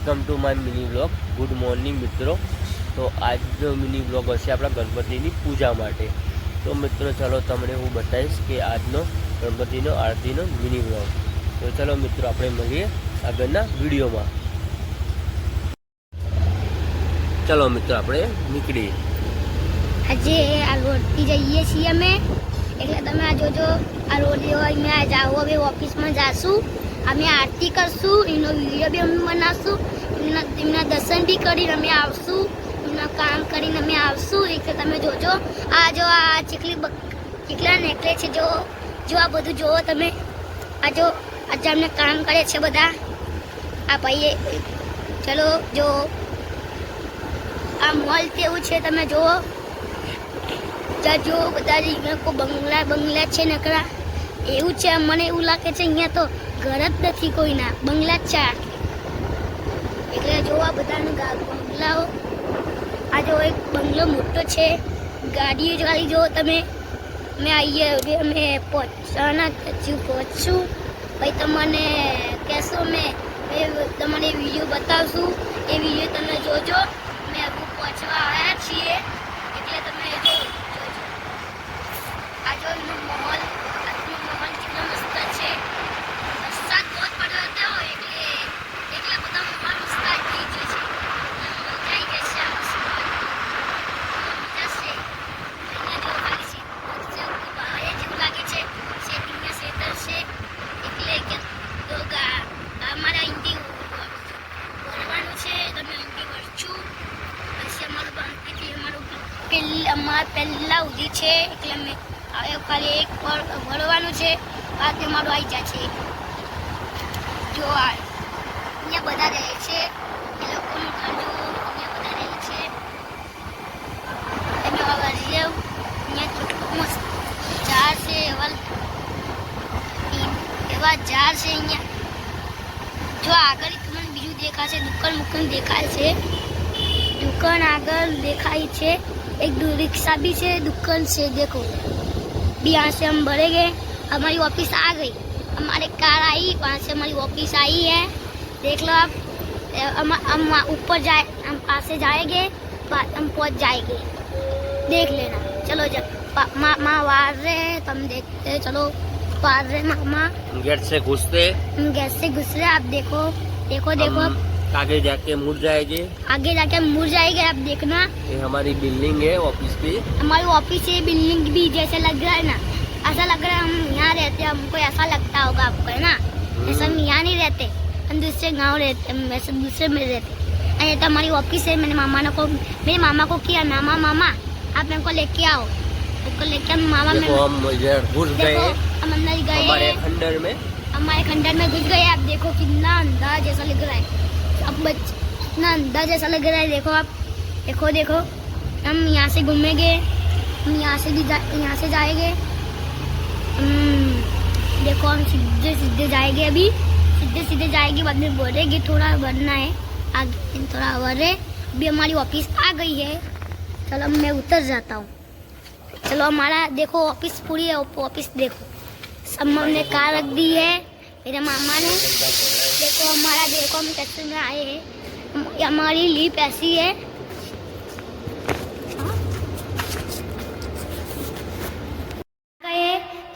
Welcome to my mini blog. Good morning મિત્રો. તો આજનો મિની બ્લોગ હશે આપણા ગણપતિની પૂજા માટે. તો મિત્રો ચલો તમને હું બતાવીશ કે આજનો ગણપતિનો આરતીનો મિની બ્લોગ. તો ચલો મિત્રો આપણે મળીએ આગળના વિડીયોમાં. ચલો મિત્રો આપણે નીકળીએ. આજે આ રોડથી જઈએ છીએ અમે, એટલે તમે આ જોજો. આ રોડ અમે જાઓ, હવે ઓફિસમાં જાશું, અમે આરતી કરશું, એનો વિડીયો બી અમે બનાવશું, એમના દર્શન બી કરીને અમે આવશું, એમના કામ કરીને અમે આવશું. એટલે તમે જોજો. આ જો આ ચીકલા નેકલે છે, જો આ બધું જુઓ તમે. આ જો આજે અમને કામ કરે છે બધા આ ભાઈએ. ચલો જો આ મોલ કેવું છે તમે જુઓ. જો બધા બંગલા છે નકરા એવું છે. મને એવું લાગે છે અહીંયા તો ઘર જ નથી કોઈના, બંગલા જ છે. એટલે જોવા બધાના બંગલાઓ. આ જો એક બંગલો મોટો છે, ગાડીઓ ગાડી જો તમે. અમે આવીએ, હવે અમે પહોંચવાના પહોંચશું. ભાઈ તમને કહેશો, તમને વિડીયો બતાવશું. એ વિડીયો તમે જોજો. અમે હવે પહોંચવા આવ્યા છીએ, એટલે તમે જોજો. આ જો માહોલ કેટલો મસ્ત છે. વરસાદ બહુ પડ્યો હતો એટલે બધા માહોલ મસ્ત થઈ ગયો છે. જઈ ગયા છે જેવું લાગે છે. શેતિંગના શેતર છે, એટલે અમારા અહીંથી વળવાનું છે. તમે અહીંથી વળશું, પછી અમારું પહેલા ઉધી છે, એટલે અમે હવે ખાલી એક વળવાનું છે. આ અમારું આવી જાય છે. જો અહીંયા બધા રહે છે, એ લોકોનું ઘર જો અહીંયા બધા રહે છે. તમે અહીંયા મસ્ત ઝાડ છે, એવા ઝાડ છે અહીંયા. જો આગળ તમને બીજું દેખાશે, દુકાન દેખાય છે. દુકાન આગળ દેખાય છે. एक रिक्शा भी से दुकान से देखो भी. यहाँ से हम भरेंगे, हमारी ऑफिस आ गई, हमारे कार आई, वहाँ से हमारी ऑफिस आई है. देख लो आप. हम ऊपर जाए, हम पास से जाएंगे, हम पहुँच जाएंगे. देख लेना. चलो जब मामा वार रहे हैं तो हम देखते हैं. चलो वार रहे मामा, गेट से घुसते आप देखो देखो देखो. आगे जाके मुड़ जाएंगे, आप देखना. ये हमारी बिल्डिंग है ऑफिस की. हमारी ऑफिस है, बिल्डिंग भी जैसे लग रहा है ना, ऐसा लग रहा है हम यहाँ रहते हैं. हमको ऐसा लगता होगा आपको, है ना. ऐसा हम यहाँ नहीं रहते, हम दूसरे गांव रहते, हम वैसे दूसरे में रहते. ये तो हमारी ऑफिस है. मेरे मामा को किया, मामा आप मेरे को लेके आओ. हमको लेके मामा में हम घुस गए, हम अंदर गए, हमारे खंडर में घुस गए. आप देखो कितना अंधा जैसा लग रहा है. अब इतना अंधा जैसा लग रहा है. देखो आप, देखो हम यहाँ से घूमेंगे, हम यहाँ से जाएंगे. देखो हम सीधे जाएंगे. अभी सीधे जाएंगे, बाद में बढ़ेंगे, थोड़ा बढ़ना है आगे, थोड़ा बढ़े. अभी हमारी ऑफिस आ गई है. चलो मैं उतर जाता हूँ. चलो हमारा देखो ऑफिस पूरी है. ऑफिस देखो, सब हमने कार रख दी है मेरे मामा ने. देखो हम कैसे में आए हैं. हमारी लीप ऐसी है.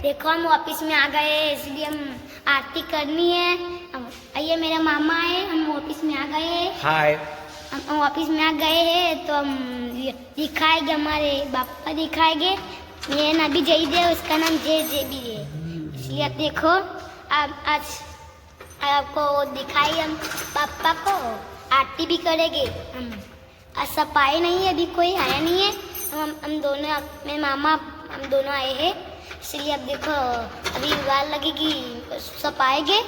देखो हम ऑफिस में आ गए, इसलिए हम आरती करनी है. आइए मेरे मामा है, हम ऑफिस में आ गए. हाय. हम ऑफिस में आ गए हैं तो हम दिखाएंगे, हमारे पापा दिखाएंगे. ये नबी जईद है, उसका नाम जे भी है. इसलिए आप देखो, आप आज आपको दिखाई हम पापा को आरती भी करेंगे. हम आज सफाई नहीं है, अभी कोई आया नहीं है. हम दोनों, मेरे मामा, हम दोनों आए हैं. इसलिए अब देखो, अभी वार लगेगी, सब आएंगे.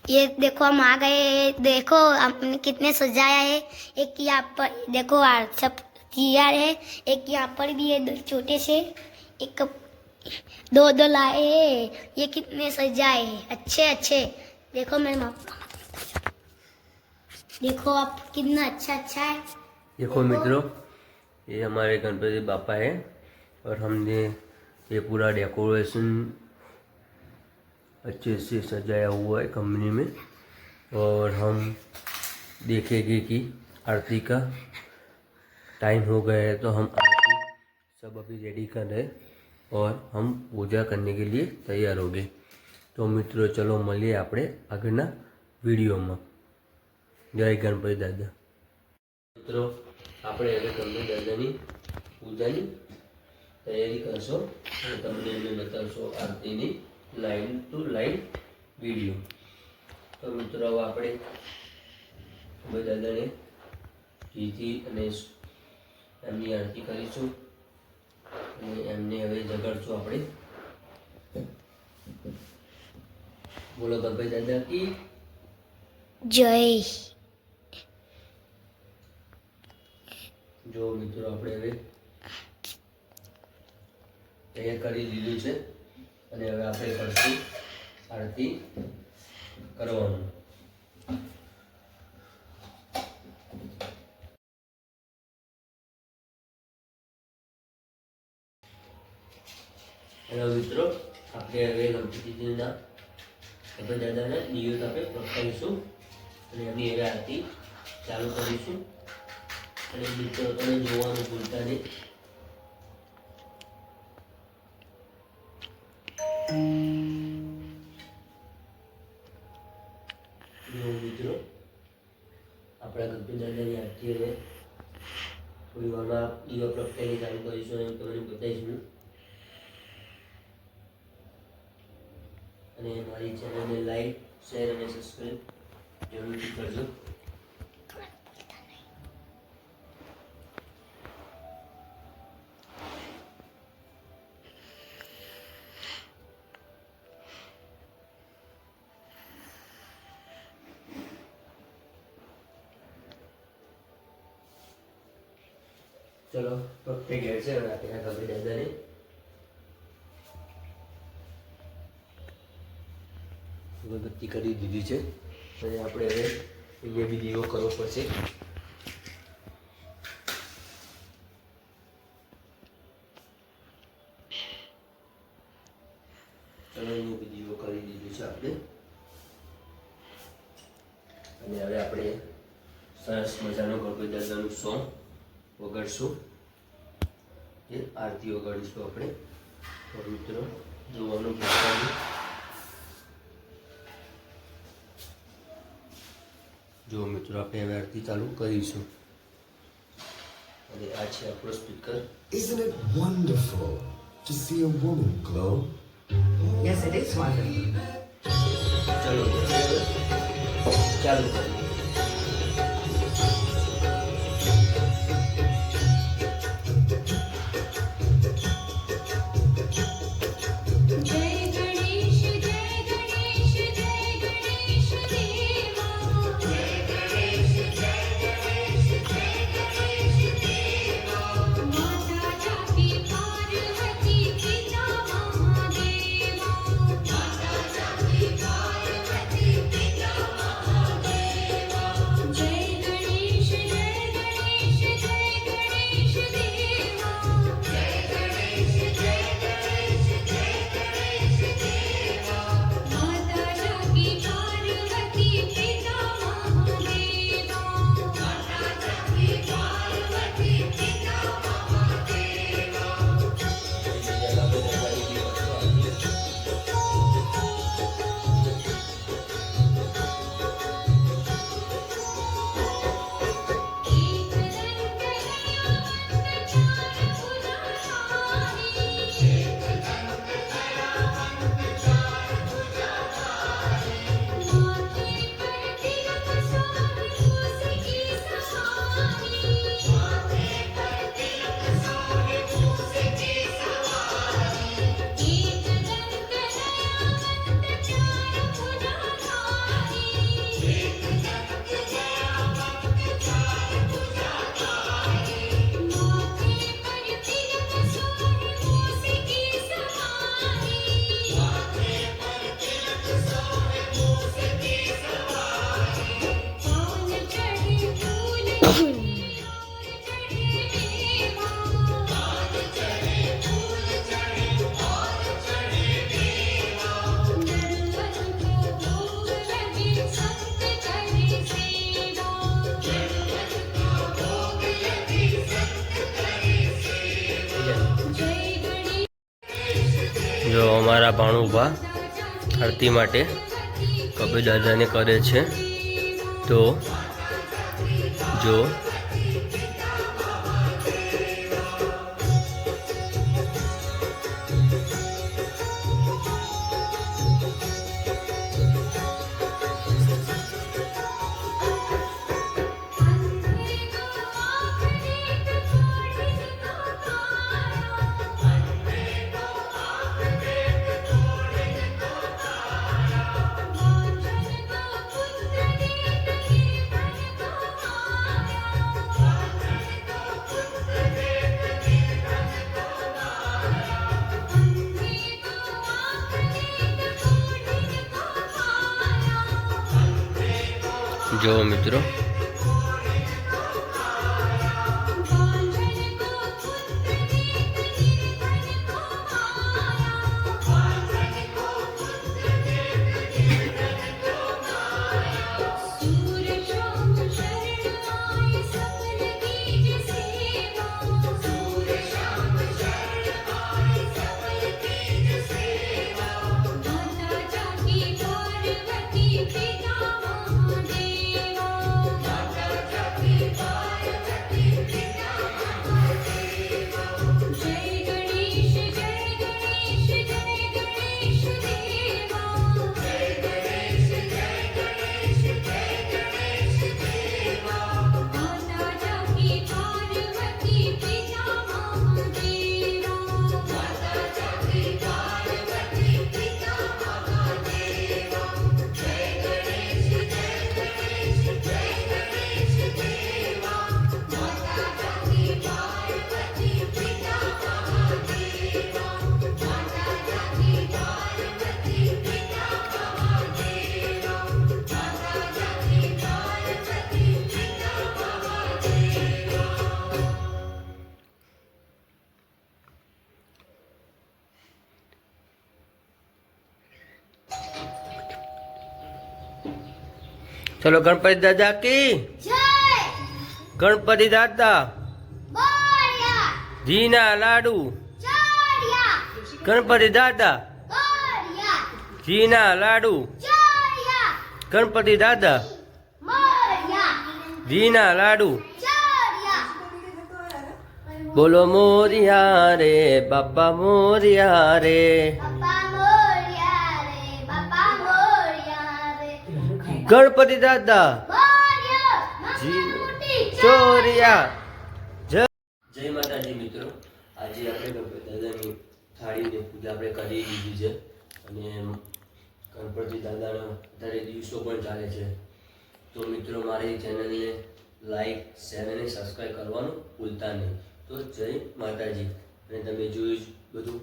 ये देखो हम आ गए. देखो हमने कितने सजाया है. एक यहाँ पर देखो सब तैयार है. एक यहाँ पर भी है, दो छोटे से. एक दो लाए हैं. ये कितने सजाए हैं, अच्छे. देखो मेरे मामा, देखो आप कितना अच्छा है. देखो मित्रों, ये हमारे गणपति बापा है और हमने ये पूरा डेकोरेशन अच्छे से सजाया हुआ है कंपनी में. और हम देखेंगे कि आरती का टाइम हो गया है, तो हम आरती सब अभी रेडी कर रहे हैं और हम पूजा करने के लिए तैयार हो गए। तो मित्रों चलो મળીએ આપણે આગળના વિડીયોમાં। જય ગણપતિ દાદા। મિત્રો આપણે હવે ગણપતિ દાદાની પૂજાની તૈયારી કરશો અને તમને અમે બતાવશો આરતીની લાઈન ટુ લાઈન વિડીયો। તો મિત્રો હવે આપણે ગણપતિ દાદાને ઘીથી અને એમની આરતી કરીશું અને એમને હવે જગાડશું આપણે। બોલો ગણપતિ દાદા કી જય। જો મિત્રો આપણે હવે તૈયાર કરી દીધું છે અને હવે આપણે કરશું આરતી કરવાનું। હેલો મિત્રો આપણે હવે ગણપતિજીના ગણપતિ દાદાને દિયો આપણે પ્રગટાવીશું અને એમની હવે આરતી ચાલુ કરીશું। અને મિત્રો તમે જોવાનું ભૂલતા નહીં। જો મિત્રો આપણા ગણપતિ દાદાની આરતી હવે થોડી વારમાં દીવા પ્રગટાવીને ચાલુ કરીશું અને તમને બતાવીશું। અને મારી ચેનલને લાઈક શેર અને સબસ્ક્રાઈબ જરૂરથી કરજો। चलो प्रगटे गए છે અને આપણે ગણપતિ દાદાને અગરબત્તી કરી દીધી છે અને આપણે હવે અહીંયા બી દીવો કરવો પડશે। ચલો અહીંયા બી દીવો કરી દીધું છે આપણે અને હવે આપણે સરસ મજાનું ગણપતિ દાદાનું સોંગ વગાડશું, એ આરતી વગાડીશું આપણે। તો મિત્રો જોવાનું ભૂલતા નહીં। જો મિત્રો આપણે હવે આરતી ચાલુ કરીશું અને આ છે આપણો speaker. Isn't it wonderful to see a woman glow? Yes, it is wonderful. ચલો ચાલુ કરીએ। જો અમારા ભાણુભા આરતી માટે કબીર દાદાને કરે છે. તો જો જો મિત્રો ચલો ગણપતિ દાદા કી જય ગણપતિ દાદા બોરિયા ઘીના લાડુ ચોરિયા ગણપતિ દાદા બોરિયા ઘીના લાડુ ચોરિયા ગણપતિ દાદા મોરિયા ઘીના લાડુ ચોરિયા બોલો મોરિયા રે બાપા મોરિયા રે બાપા મોરિયા રે બાપા મોરિયા રે ગણપતિ દાદા મોરિયા જી મોટી ચોરિયા જય માતાજી મિત્રો. આજે આપણે ગણપતિ દાદાની થાળીની પૂજા આપણે કરી દીધી છે અને ગણપતિ દાદાનો અત્યારે દિવસો પણ ચાલે છે. તો મિત્રો મારી ચેનલને લાઈક શેર અને સબસ્ક્રાઈબ કરવાનું ભૂલતા નહીં. તો જય માતાજી. અને તમે જોયું બધું